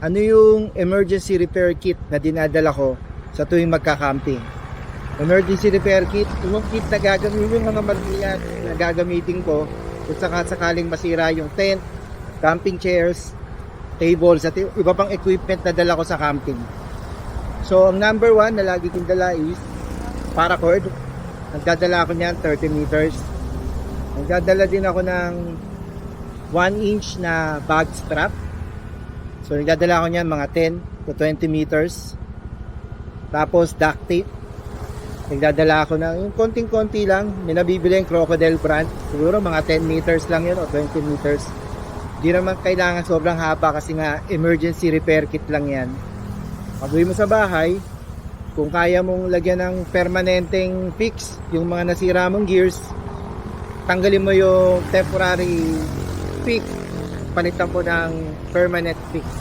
Ano yung emergency repair kit na dinadala ko sa tuwing magka-camping? Emergency repair kit, yung kit na gagamitin, yung mga material na gagamitin ko kung sakaling masira yung tent, camping chairs, tables, at iba pang equipment na dala ko sa camping. So, ang number one na lagi kong dala is paracord. Nagdadala ako niyan 30 meters. Nagdadala din ako ng 1 inch na bag strap. So, nagdadala ko niyan mga 10 to 20 meters. Tapos, duct tape. Nagdadala ako ng yung konting-konti lang. May nabibili yung Crocodile brand. Siguro mga 10 meters lang yun o 20 meters. Di naman kailangan sobrang haba kasi nga emergency repair kit lang yan. Pag-uwi mo sa bahay, kung kaya mong lagyan ng permanenteng fix yung mga nasira mong gears, tanggalin mo yung temporary fix, palitan po ng permanent fix.